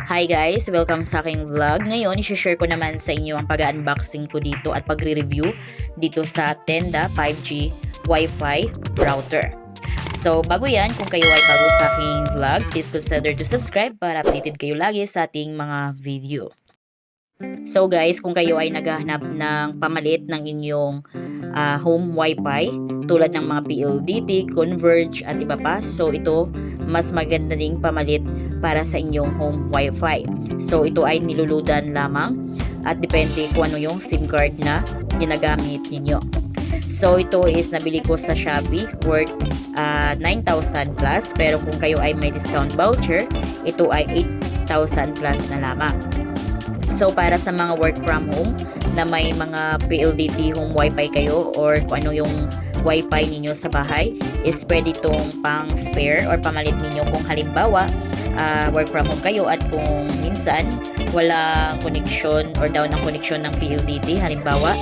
Hi guys! Welcome sa aking vlog. Ngayon, isi-share ko naman sa inyo ang pag-unboxing ko dito at pagre-review dito sa Tenda 5G Wi-Fi router. So, bago yan, kung kayo ay bago sa aking vlog, please consider to subscribe para updated kayo lagi sa ating mga video. So guys, kung kayo ay naghahanap ng pamalit ng inyong home Wi-Fi tulad ng mga PLDT, Converge at iba pa, so ito mas maganda ding pamalit para sa inyong home Wi-Fi. So ito ay niluludan lamang at depende kung ano yung SIM card na ginagamit ninyo. So ito is nabili ko sa Shopee worth 9,000 plus, pero kung kayo ay may discount voucher, ito ay 8,000 plus na lamang. So para sa mga work from home na may mga PLDT home Wi-Fi kayo or kung ano yung Wi-Fi ninyo sa bahay, is pwede itong pang spare or pamalit ninyo kung halimbawa work from home kayo at kung minsan walang connection or down ang connection ng PLDT halimbawa,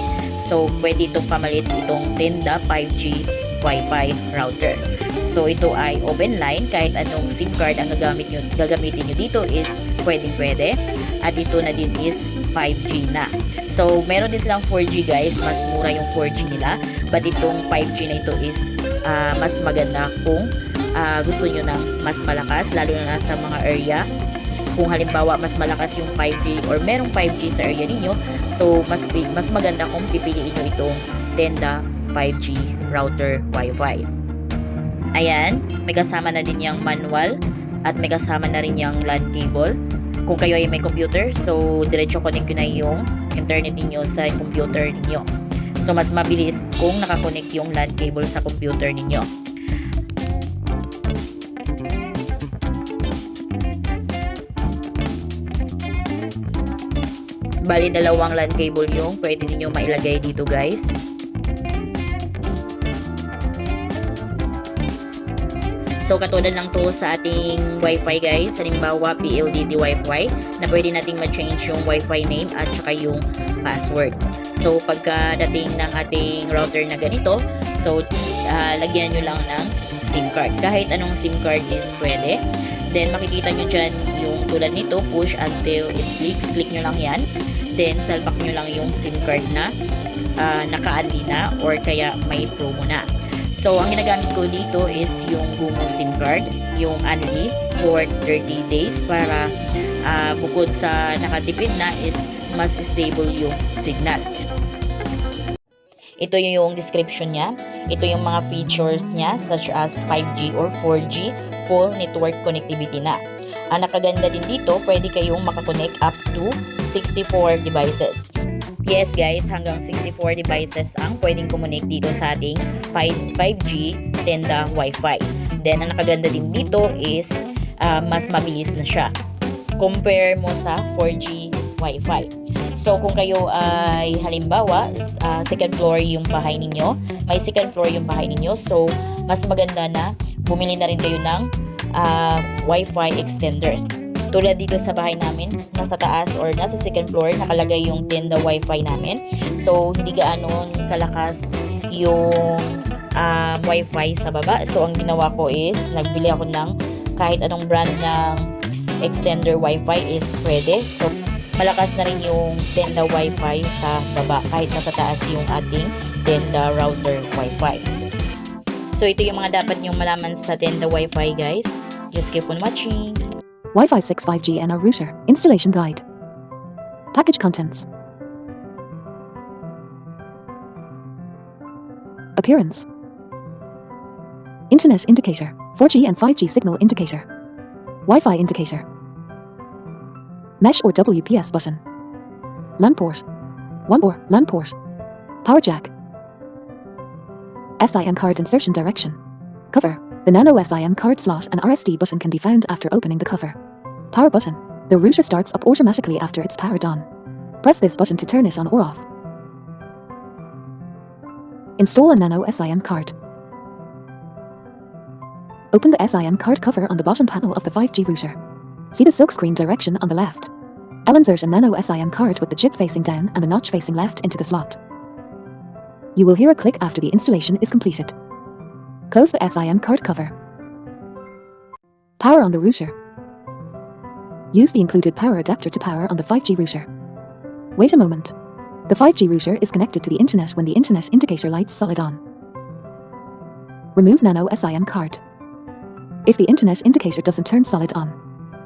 so pwede itong pamalit itong Tenda 5G Wi-Fi router. So ito ay open line, kahit anong SIM card ang gagamitin nyo dito is pwede. At ito na din is 5G na. So meron din silang 4G guys, mas mura yung 4G nila. But itong 5G na ito is mas maganda kung gusto nyo ng mas malakas, lalo na sa mga area. Kung halimbawa mas malakas yung 5G or merong 5G sa area ninyo, so mas maganda kung pipiliin nyo itong Tenda 5G router Wi-Fi. Ayan, may kasama na din yung manual at may kasama na rin yung LAN cable. Kung kayo ay may computer, so diretso connect ko na yung internet niyo sa computer niyo. So mas mabilis kung nakakonect yung LAN cable sa computer niyo. Bali, dalawang LAN cable yung pwede niyo mailagay dito guys. So katulad lang to sa ating Wi-Fi guys, halimbawa PLDT Wi-Fi, na pwede nating ma-change yung Wi-Fi name at saka yung password. So pagkadating ng ating router na ganito, so lagyan nyo lang ng SIM card. Kahit anong SIM card is pwede. Then makikita nyo dyan yung tulad nito, push until it clicks. Click nyo lang yan. Then salpak nyo lang yung SIM card na naka-unli na or kaya may promo na. So, ang ginagamit ko dito is yung Gumo SIM card, yung unli for 30 days para bukod sa nakatipid na is mas stable yung signal. Ito yung description niya. Ito yung mga features niya such as 5G or 4G full network connectivity na. Ang nakaganda din dito, pwede kayong makakonect up to 64 devices. Yes guys, hanggang 64 devices ang pwedeng connect dito sa ating 5G Tenda Wi-Fi. Then, ang nakaganda din dito is mas mabilis na siya compare mo sa 4G Wi-Fi. So, kung kayo ay halimbawa, second floor yung bahay ninyo, may second floor yung bahay ninyo, so mas maganda na bumili na rin kayo ng Wi-Fi extenders. Tulad dito sa bahay namin, nasa taas or nasa second floor, nakalagay yung Tenda Wi-Fi namin. So, hindi gaano kalakas yung Wi-Fi sa baba. So, ang ginawa ko is, nagbili ako ng kahit anong brand ng extender Wi-Fi is pwede. So, malakas na rin yung Tenda Wi-Fi sa baba, kahit nasa taas yung ating Tenda router Wi-Fi. So, ito yung mga dapat nyong malaman sa Tenda Wi-Fi guys. Just keep on watching. Wi-Fi 6 5G NR router. Installation guide. Package contents. Appearance. Internet indicator. 4G and 5G signal indicator. Wi-Fi indicator. Mesh or WPS button. LAN port. 1 or LAN port. Power jack. SIM card insertion direction. Cover. The nano SIM card slot and RSD button can be found after opening the cover. Power button. The router starts up automatically after it's powered on. Press this button to turn it on or off. Install a nano SIM card. Open the SIM card cover on the bottom panel of the 5G router. See the silkscreen direction on the left. Insert a nano SIM card with the chip facing down and the notch facing left into the slot. You will hear a click after the installation is completed. Close the SIM card cover. Power on the router. Use the included power adapter to power on the 5G router. Wait a moment. The 5G router is connected to the internet when the internet indicator lights solid on. Remove Nano SIM card. If the internet indicator doesn't turn solid on,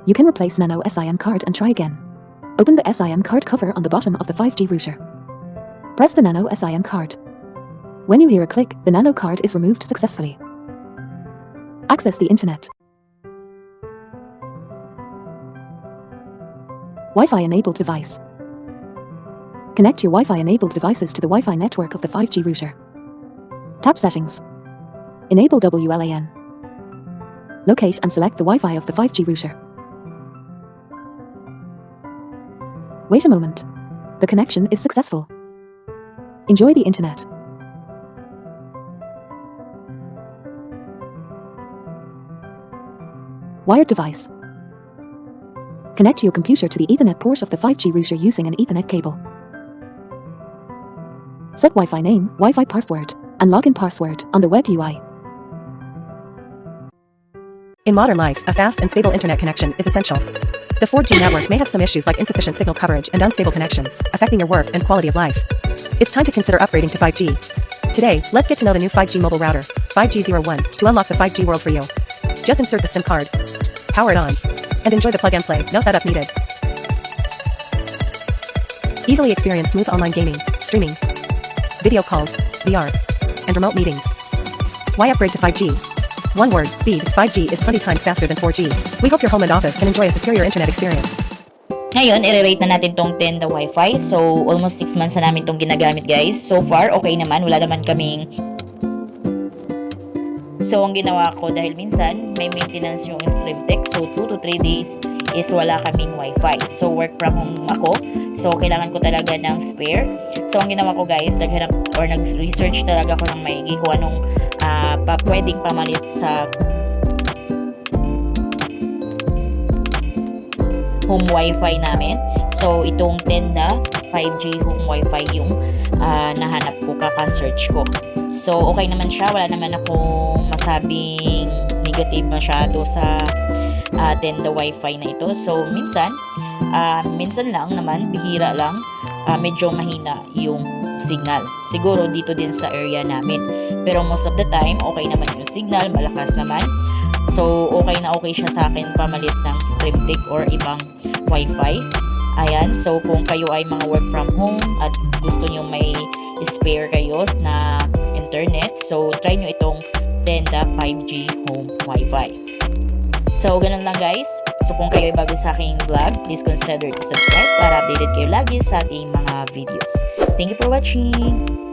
you can replace Nano SIM card and try again. Open the SIM card cover on the bottom of the 5G router. Press the Nano SIM card. When you hear a click, the Nano card is removed successfully. Access the internet. Wi-Fi enabled device. Connect your Wi-Fi enabled devices to the Wi-Fi network of the 5G router. Tap Settings. Enable WLAN. Locate and select the Wi-Fi of the 5G router. Wait a moment. The connection is successful. Enjoy the internet. Wired device. Connect your computer to the Ethernet port of the 5G router using an Ethernet cable. Set Wi-Fi name, Wi-Fi password, and login password on the web UI. In modern life, a fast and stable internet connection is essential. The 4G network may have some issues like insufficient signal coverage and unstable connections, affecting your work and quality of life. It's time to consider upgrading to 5G. Today, let's get to know the new 5G mobile router, 5G01, to unlock the 5G world for you. Just insert the SIM card, power it on, and enjoy the plug and play, no setup needed. Easily experience smooth online gaming, streaming, video calls, VR, and remote meetings. Why upgrade to 5G? One word, speed. 5G is 20 times faster than 4G. We hope your home and office can enjoy a superior internet experience. Ngayon, i-rate na natin tong Tenda Wi-Fi. So, almost 6 months na namin tong ginagamit, guys. So far, okay naman. Wala naman kaming... So, ang ginawa ko, dahil minsan, may maintenance yung StreamTech. So, 2 to 3 days is wala kaming Wi-Fi. So, work from home ako. So, kailangan ko talaga ng spare. So, ang ginawa ko, guys, naghanap or nag-research talaga ako ng maigi kung anong pwedeng pamalit sa home wifi namin. So, itong Tenda 5G home wifi yung nahanap ko, kaka-search ko. So, okay naman siya. Wala naman akong masabing negative masyado sa Tenda wifi na ito. So, minsan lang naman, bihira lang, medyo mahina yung signal. Siguro dito din sa area namin. Pero most of the time, okay naman yung signal, malakas naman. So, okay na okay siya sa akin pamalit ng StreamTech or ibang Wi-Fi. Ayan, so kung kayo ay mga work from home at gusto nyo may spare kayo na internet, so try nyo itong Tenda 5G home Wi-Fi. So, ganun lang guys. So, kung kayo ay bago sa aking vlog, please consider to subscribe para updated kayo lagi sa ating mga videos. Thank you for watching!